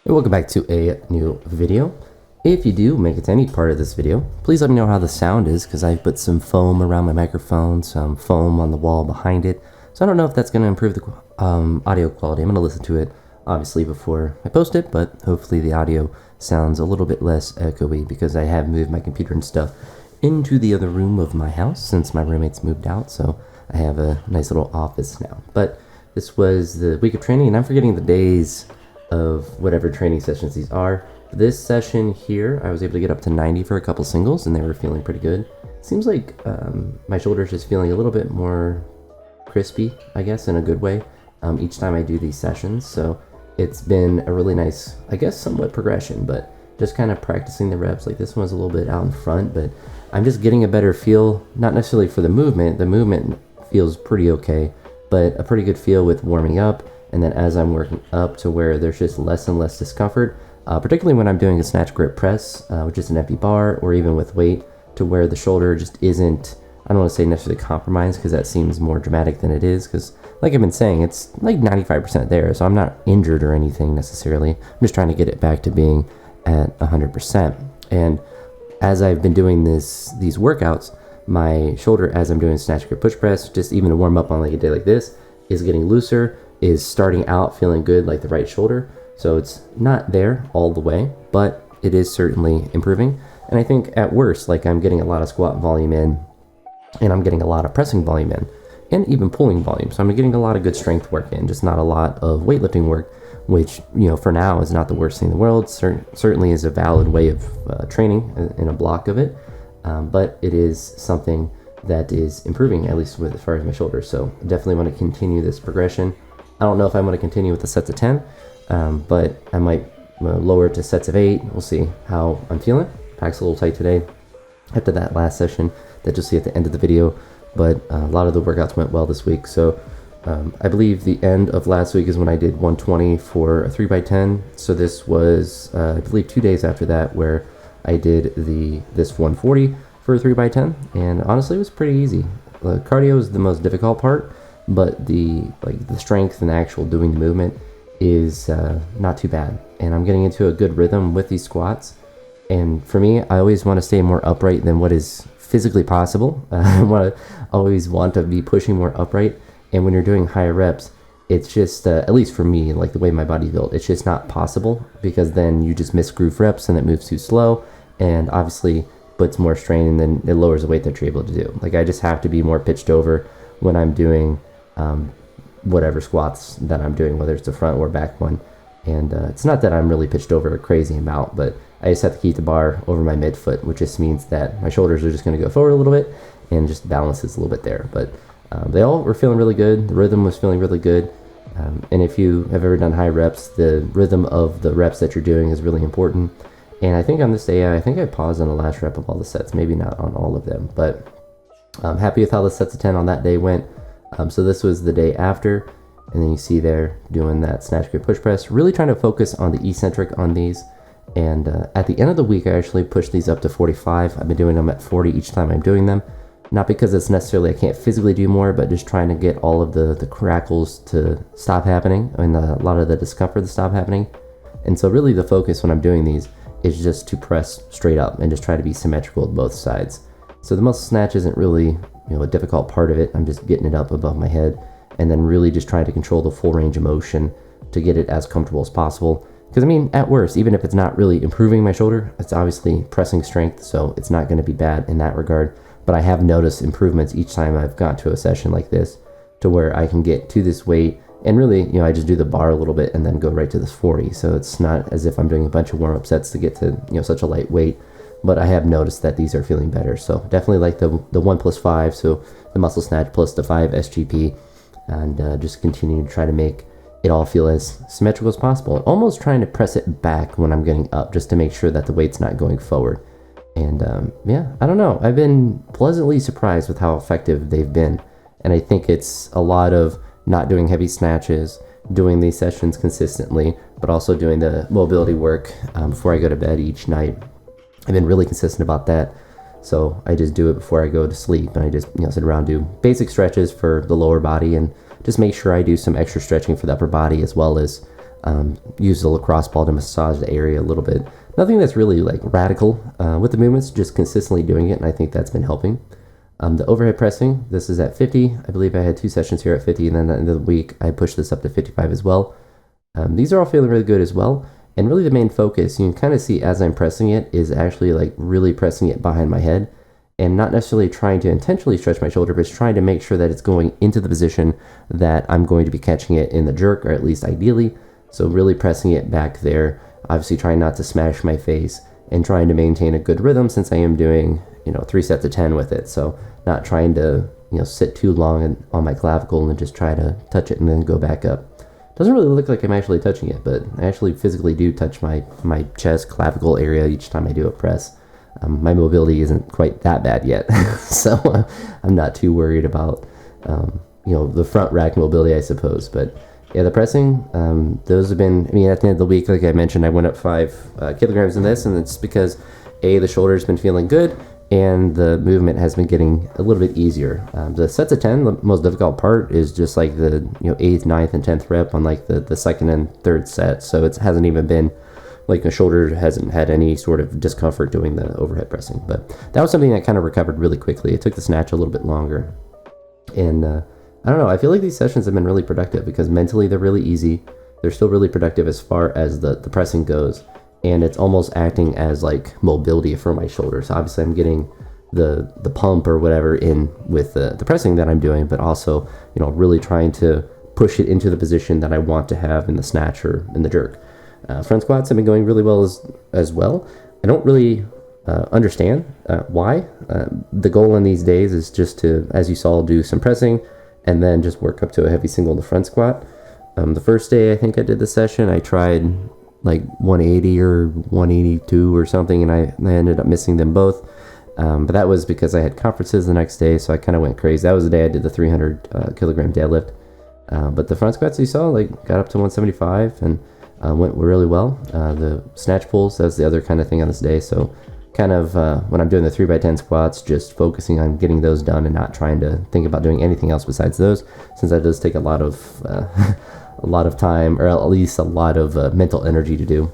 Hey, welcome back to a new video. If you do make it to any part of this video, please let me know how the sound is, because I've put some foam around my microphone, some foam on the wall behind it. So I don't know if that's going to improve the audio quality. I'm going to listen to it, obviously, before I post it, but hopefully the audio sounds a little bit less echoey, because I have moved my computer and stuff into the other room of my house since my roommates moved out, so I have a nice little office now. But this was the week of training, and I'm forgetting the days of whatever training sessions these are. For this session here, I was able to get up to 90 for a couple singles, and they were feeling pretty good. Seems like my shoulder's just feeling a little bit more crispy, I guess, in a good way, each time I do these sessions. So it's been a really nice, I guess, somewhat progression, but just kind of practicing the reps. Like this one's a little bit out in front, but I'm just getting a better feel, not necessarily for the movement. The movement feels pretty okay, but a pretty good feel with warming up. And then as I'm working up to where there's just less and less discomfort, particularly when I'm doing a snatch grip press, which is an empty bar, or even with weight, to where the shoulder just isn't, I don't want to say necessarily compromised, because that seems more dramatic than it is, because like I've been saying, it's like 95% there, so I'm not injured or anything necessarily. I'm just trying to get it back to being at 100%. And as I've been doing these workouts, my shoulder, as I'm doing snatch grip push press, just even to warm up on like a day like this, is getting looser, is starting out feeling good, like the right shoulder. So it's not there all the way, but it is certainly improving. And I think at worst, like I'm getting a lot of squat volume in, and I'm getting a lot of pressing volume in, and even pulling volume. So I'm getting a lot of good strength work in, just not a lot of weightlifting work, which, you know, for now is not the worst thing in the world. Certainly is a valid way of training in a block of it. But it is something that is improving, at least with as far as my shoulders. So definitely want to continue this progression. I don't know if I'm going to continue with the sets of 10, but I might lower it to sets of 8. We'll see how I'm feeling. Pack's a little tight today after that last session that you'll see at the end of the video, but a lot of the workouts went well this week. So I believe the end of last week is when I did 120 for a 3x10. So this was, I believe, 2 days after that where I did this 140 for a 3x10, and honestly it was pretty easy. Cardio is the most difficult part, but the strength and actual doing the movement is not too bad, and I'm getting into a good rhythm with these squats. And for me, I always want to stay more upright than what is physically possible. I always want to be pushing more upright, and when you're doing higher reps, it's just at least for me, like the way my body's built, it's just not possible, because then you just miss groove reps and it moves too slow, and obviously puts more strain, and then it lowers the weight that you're able to do. Like I just have to be more pitched over when I'm doing whatever squats that I'm doing, whether it's the front or back one. And it's not that I'm really pitched over a crazy amount, but I just have to keep the bar over my midfoot, which just means that my shoulders are just going to go forward a little bit and just balances a little bit there. But they all were feeling really good. The rhythm was feeling really good. And if you have ever done high reps, the rhythm of the reps that you're doing is really important. And I think on this day, I think I paused on the last rep of all the sets, maybe not on all of them, but I'm happy with how the sets of 10 on that day went. So this was the day after, and then you see there doing that snatch grip push press, really trying to focus on the eccentric on these. And at the end of the week, I actually pushed these up to 45. I've been doing them at 40 each time I'm doing them. Not because it's necessarily I can't physically do more, but just trying to get all of the crackles to stop happening, and a lot of the discomfort to stop happening. And so really the focus when I'm doing these is just to press straight up and just try to be symmetrical with both sides. So the muscle snatch isn't really, a difficult part of it. I'm just getting it up above my head, and then really just trying to control the full range of motion to get it as comfortable as possible. Because I mean, at worst, even if it's not really improving my shoulder, it's obviously pressing strength, so it's not going to be bad in that regard. But I have noticed improvements each time I've got to a session like this, to where I can get to this weight, and really, I just do the bar a little bit and then go right to this 40. So it's not as if I'm doing a bunch of warm-up sets to get to, such a light weight. But I have noticed that these are feeling better. So definitely like the 1 plus 5, so the muscle snatch plus the 5 SGP, and just continue to try to make it all feel as symmetrical as possible. Almost trying to press it back when I'm getting up, just to make sure that the weight's not going forward. And yeah, I don't know. I've been pleasantly surprised with how effective they've been. And I think it's a lot of not doing heavy snatches, doing these sessions consistently, but also doing the mobility work before I go to bed each night. I've been really consistent about that. So I just do it before I go to sleep, and I just sit around, do basic stretches for the lower body, and just make sure I do some extra stretching for the upper body, as well as Use the lacrosse ball to massage the area a little bit. Nothing that's really like radical with the movements, just consistently doing it, and I think that's been helping. The overhead pressing, this is at 50. I believe I had 2 sessions here at 50, and then at the end of the week, I pushed this up to 55 as well. These are all feeling really good as well. And really the main focus, you can kind of see as I'm pressing it, is actually like really pressing it behind my head and not necessarily trying to intentionally stretch my shoulder, but just trying to make sure that it's going into the position that I'm going to be catching it in the jerk, or at least ideally. So really pressing it back there, obviously trying not to smash my face and trying to maintain a good rhythm since I am doing, 3 sets of 10 with it. So not trying to, sit too long on my clavicle and just try to touch it and then go back up. Doesn't really look like I'm actually touching it, but I actually physically do touch my chest clavicle area each time I do a press. My mobility isn't quite that bad yet, so I'm not too worried about the front rack mobility, I suppose. But yeah, the pressing, those have been, at the end of the week, like I mentioned, I went up 5 kilograms in this, and it's because the shoulder's been feeling good and the movement has been getting a little bit easier. The sets of 10, the most difficult part is just like the 8th, 9th, and 10th rep on like the second and third set. So it hasn't even been like the shoulder hasn't had any sort of discomfort doing the overhead pressing. But that was something that kind of recovered really quickly. It took the snatch a little bit longer. And I don't know, I feel like these sessions have been really productive because mentally they're really easy. They're still really productive as far as the pressing goes. And it's almost acting as like mobility for my shoulders. Obviously I'm getting the pump or whatever in with the pressing that I'm doing, but also, really trying to push it into the position that I want to have in the snatch or in the jerk. Front squats have been going really well as well. I don't really understand why. The goal in these days is just to, as you saw, do some pressing and then just work up to a heavy single in the front squat. The first day I think I did the session, I tried like 180 or 182 or something, and I ended up missing them both. But that was because I had conferences the next day, so I kind of went crazy. That was the day I did the 300 kilogram deadlift. But the front squats you saw, like, got up to 175 and went really well. The snatch pulls, that's the other kind of thing on this day. So kind of when I'm doing the 3x10 squats, just focusing on getting those done and not trying to think about doing anything else besides those, since that does take a lot of time, or at least a lot of mental energy to do.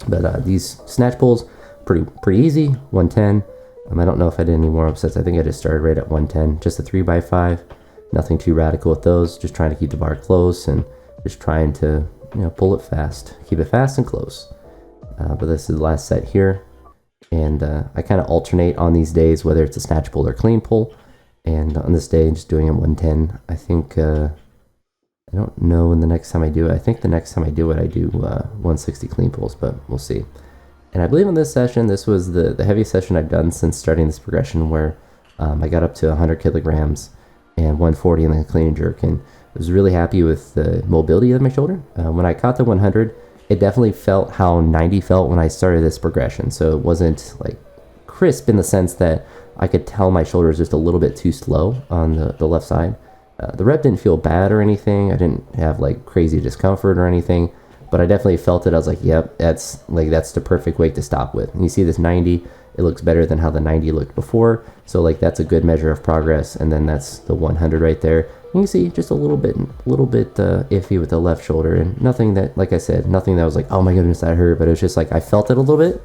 But these snatch pulls, pretty easy, 110. I don't know if I did any warm-up sets. I think I just started right at 110, just a 3x5. Nothing too radical with those, just trying to keep the bar close and just trying to pull it fast, keep it fast and close. But this is the last set here, and I kind of alternate on these days whether it's a snatch pull or clean pull. And on this day, just doing a 110. I think I don't know when the next time I do it. I think the next time I do it, I do 160 clean pulls, but we'll see. And I believe in this session, this was the heaviest session I've done since starting this progression, where I got up to 100 kilograms and 140 in the clean and jerk, and I was really happy with the mobility of my shoulder. When I caught the 100, it definitely felt how 90 felt when I started this progression. So it wasn't like crisp in the sense that I could tell my shoulder was just a little bit too slow on the left side. The rep didn't feel bad or anything. I didn't have like crazy discomfort or anything, but I definitely felt it. I was like, yep, that's the perfect weight to stop with. And you see this 90, it looks better than how the 90 looked before. So like that's a good measure of progress. And then that's the 100 right there. You can see just a little bit iffy with the left shoulder, and nothing that, like I said, nothing that was like, oh my goodness, that hurt. But it was just like I felt it a little bit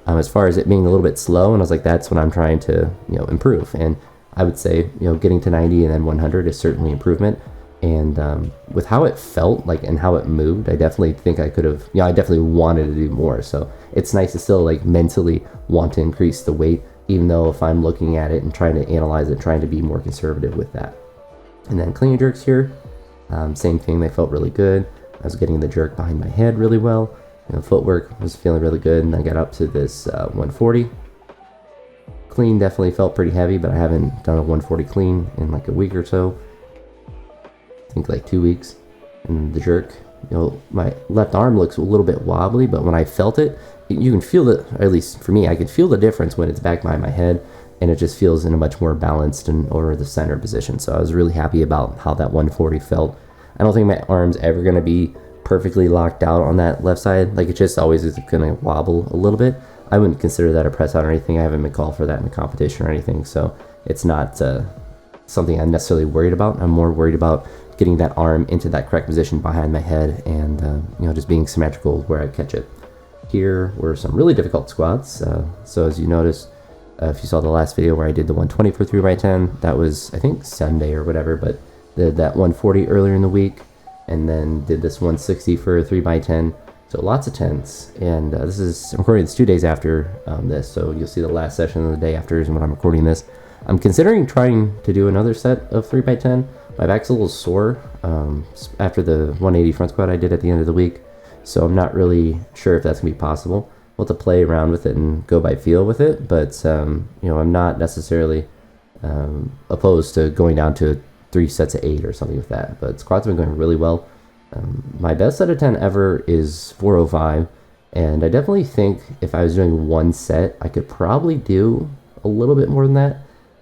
as far as it being a little bit slow. And I was like, that's what I'm trying to improve. And I would say, getting to 90 and then 100 is certainly improvement. And with how it felt like and how it moved, I definitely think I could have, I definitely wanted to do more. So it's nice to still like mentally want to increase the weight, even though if I'm looking at it and trying to analyze it, trying to be more conservative with that. And then clean jerks here, same thing, they felt really good. I was getting the jerk behind my head really well. Footwork was feeling really good, and I got up to this 140. Clean definitely felt pretty heavy, but I haven't done a 140 clean in like a week or so. I think like 2 weeks. And the jerk, my left arm looks a little bit wobbly, but when I felt it, you can feel it, or at least for me, I could feel the difference when it's back behind my head, and it just feels in a much more balanced and over the center position. So I was really happy about how that 140 felt. I don't think my arm's ever going to be perfectly locked out on that left side. Like it just always is going to wobble a little bit. I wouldn't consider that a press out or anything. I haven't been called for that in the competition or anything. So it's not something I'm necessarily worried about. I'm more worried about getting that arm into that correct position behind my head, and just being symmetrical where I catch it. Here were some really difficult squats. So as you notice, if you saw the last video where I did the 120 for 3x10, that was, I think, Sunday or whatever, but did that 140 earlier in the week, and then did this 160 for 3x10. So lots of 10s, and I'm recording this 2 days after this, so you'll see the last session of the day after is when I'm recording this. I'm considering trying to do another set of 3x10. My back's a little sore after the 180 front squat I did at the end of the week, so I'm not really sure if that's going to be possible. We'll have to play around with it and go by feel with it, but I'm not necessarily opposed to going down to 3 sets of 8 or something with that, but squats have been going really well. My best set of 10 ever is 405, and I definitely think if I was doing one set, I could probably do a little bit more than that,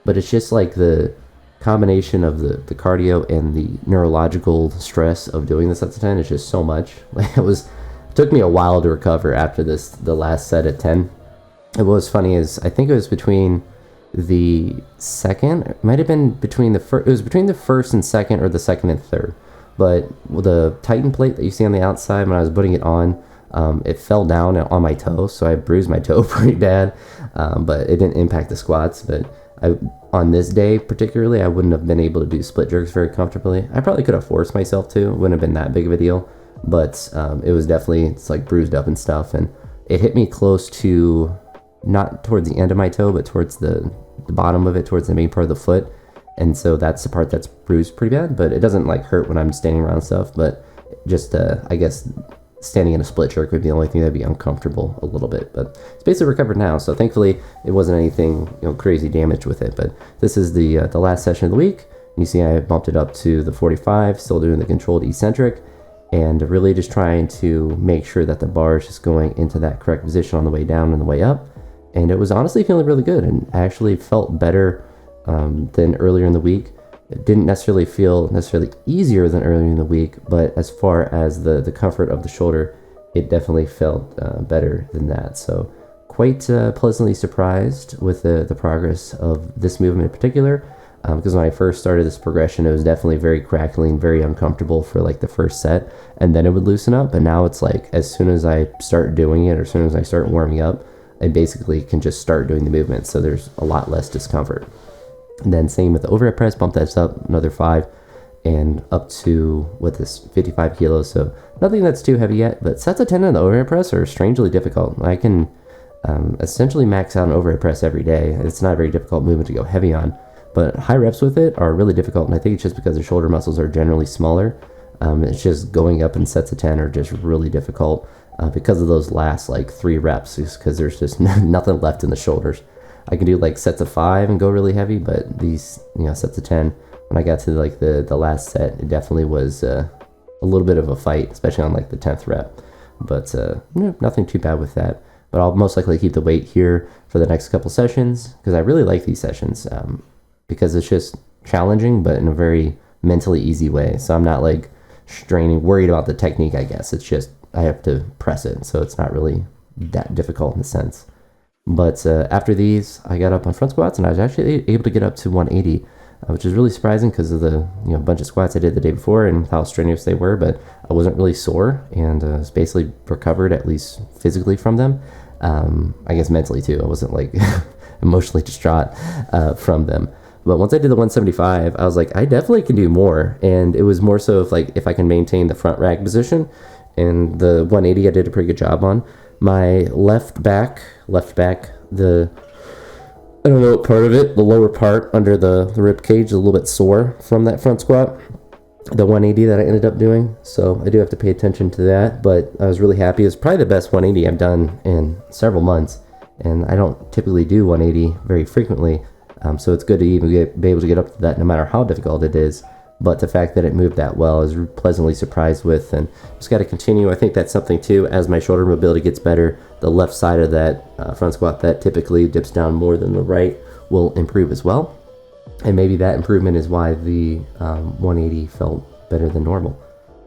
but it's just like the combination of the cardio and the neurological stress of doing the sets of 10 is just so much. Like it took me a while to recover after the last set at 10. And what was funny is I think it was between the second, it might have been between the first, it was between the first and second or the second and third. But the Titan plate that you see on the outside, when I was putting it on, it fell down on my toe, so I bruised my toe pretty bad, but it didn't impact the squats. But on this day particularly, I wouldn't have been able to do split jerks very comfortably. I probably could have forced myself to, it wouldn't have been that big of a deal, but it was definitely, it's like bruised up and stuff, and it hit me close to, not towards the end of my toe, but towards the bottom of it, towards the main part of the foot. And so that's the part that's bruised pretty bad, but it doesn't like hurt when I'm standing around stuff. But just, I guess, standing in a split jerk would be the only thing that'd be uncomfortable a little bit. But it's basically recovered now, so thankfully it wasn't anything crazy damage with it. But this is the last session of the week. You see I bumped it up to the 45, still doing the controlled eccentric, and really just trying to make sure that the bar is just going into that correct position on the way down and the way up. And it was honestly feeling really good, and I actually felt better than earlier in the week. It didn't necessarily feel easier than earlier in the week, but as far as the comfort of the shoulder, it definitely felt better than that. So quite pleasantly surprised with the progress of this movement in particular, because when I first started this progression, it was definitely very crackling, very uncomfortable for like the first set, and then it would loosen up. But now it's like as soon as I start doing it, or as soon as I start warming up, I basically can just start doing the movement, so there's a lot less discomfort. And then same with the overhead press, bump that up another 5 and up to with this 55 kilos. So nothing that's too heavy yet, but sets of 10 on the overhead press are strangely difficult. I can essentially max out an overhead press every day. It's not a very difficult movement to go heavy on, but high reps with it are really difficult. And I think it's just because the shoulder muscles are generally smaller. It's just going up in sets of 10 are just really difficult because of those last like 3 reps, because there's just nothing left in the shoulders. I can do like sets of 5 and go really heavy, but these sets of 10, when I got to like the last set, it definitely was a little bit of a fight, especially on like the 10th rep. But nothing too bad with that. But I'll most likely keep the weight here for the next couple sessions, because I really like these sessions because it's just challenging, but in a very mentally easy way. So I'm not like worried about the technique, I guess. It's just I have to press it, so it's not really that difficult in a sense. But after these, I got up on front squats, and I was actually able to get up to 180, which is really surprising because of the bunch of squats I did the day before and how strenuous they were. But I wasn't really sore, and was basically recovered, at least physically, from them. I guess mentally too. I wasn't like emotionally distraught from them. But once I did the 175, I was like, I definitely can do more. And it was more so if I can maintain the front rack position. And the 180 I did a pretty good job on. My left back, I don't know what part of it, the lower part under the rib cage is a little bit sore from that front squat, the 180 that I ended up doing. So I do have to pay attention to that, but I was really happy. It's probably the best 180 I've done in several months, and I don't typically do 180 very frequently. So it's good to even be able to get up to that no matter how difficult it is. But the fact that it moved that well, I was pleasantly surprised with, and just got to continue. I think that's something too, as my shoulder mobility gets better, the left side of that front squat that typically dips down more than the right will improve as well. And maybe that improvement is why the 180 felt better than normal.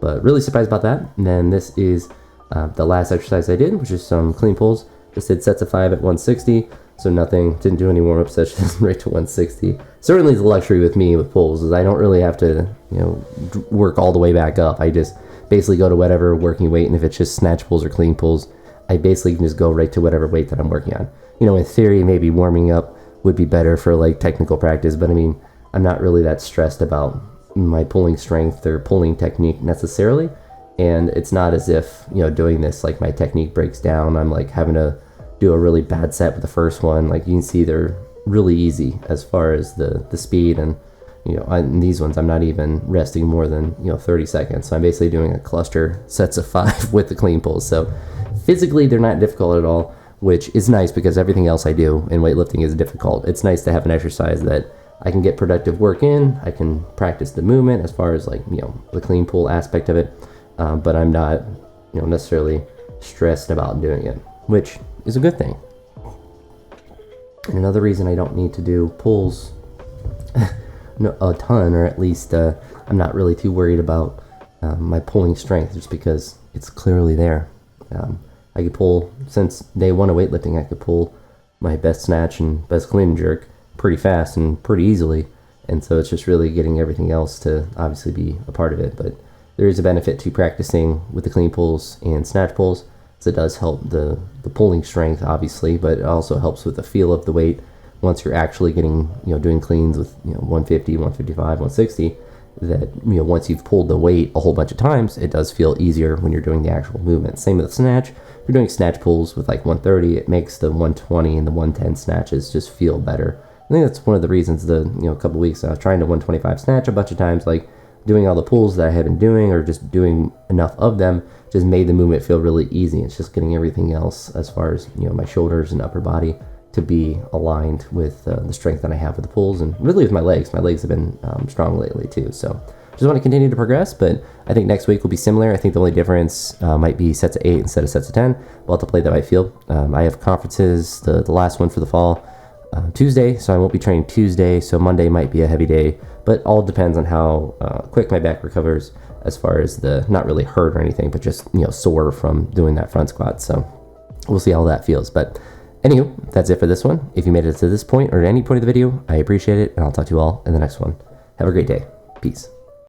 But really surprised about that. And then this is the last exercise I did, which is some clean pulls. Just did sets of 5 at 160. So nothing, didn't do any warm-up sessions right to 160. Certainly the luxury with me with pulls is I don't really have to, work all the way back up. I just basically go to whatever working weight, and if it's just snatch pulls or clean pulls, I basically can just go right to whatever weight that I'm working on. In theory, maybe warming up would be better for like technical practice, but I mean, I'm not really that stressed about my pulling strength or pulling technique necessarily. And it's not as if, doing this, like my technique breaks down. I'm like having to do a really bad set with the first one. Like you can see they're really easy as far as the speed. And, on these ones, I'm not even resting more than, 30 seconds. So I'm basically doing a cluster sets of 5 with the clean pulls. So physically, they're not difficult at all, which is nice because everything else I do in weightlifting is difficult. It's nice to have an exercise that I can get productive work in. I can practice the movement as far as like, the clean pull aspect of it. But I'm not, necessarily stressed about doing it, which is a good thing. And another reason I don't need to do pulls a ton, or at least I'm not really too worried about my pulling strength, just because it's clearly there. I could pull, since day one of weightlifting, I could pull my best snatch and best clean and jerk pretty fast and pretty easily. And so it's just really getting everything else to obviously be a part of it. But there is a benefit to practicing with the clean pulls and snatch pulls. So it does help the pulling strength, obviously, but it also helps with the feel of the weight once you're actually getting, doing cleans with, 150, 155, 160, that, once you've pulled the weight a whole bunch of times, it does feel easier when you're doing the actual movement. Same with the snatch. If you're doing snatch pulls with like 130, it makes the 120 and the 110 snatches just feel better. I think that's one of the reasons a couple weeks I was trying to 125 snatch a bunch of times, like doing all the pulls that I had been doing or just doing enough of them just made the movement feel really easy. It's just getting everything else as far as, my shoulders and upper body to be aligned with the strength that I have with the pulls, and really with my legs. My legs have been strong lately too. So just want to continue to progress, but I think next week will be similar. I think the only difference might be sets of 8 instead of sets of 10. We'll have to play that by feel. I have conferences, the last one for the fall, Tuesday, so I won't be training Tuesday, so Monday might be a heavy day, but all depends on how quick my back recovers as far as the, not really hurt or anything, but just, sore from doing that front squat. So we'll see how that feels. But anywho, that's it for this one. If you made it to this point or at any point of the video, I appreciate it, and I'll talk to you all in the next one. Have a great day. Peace.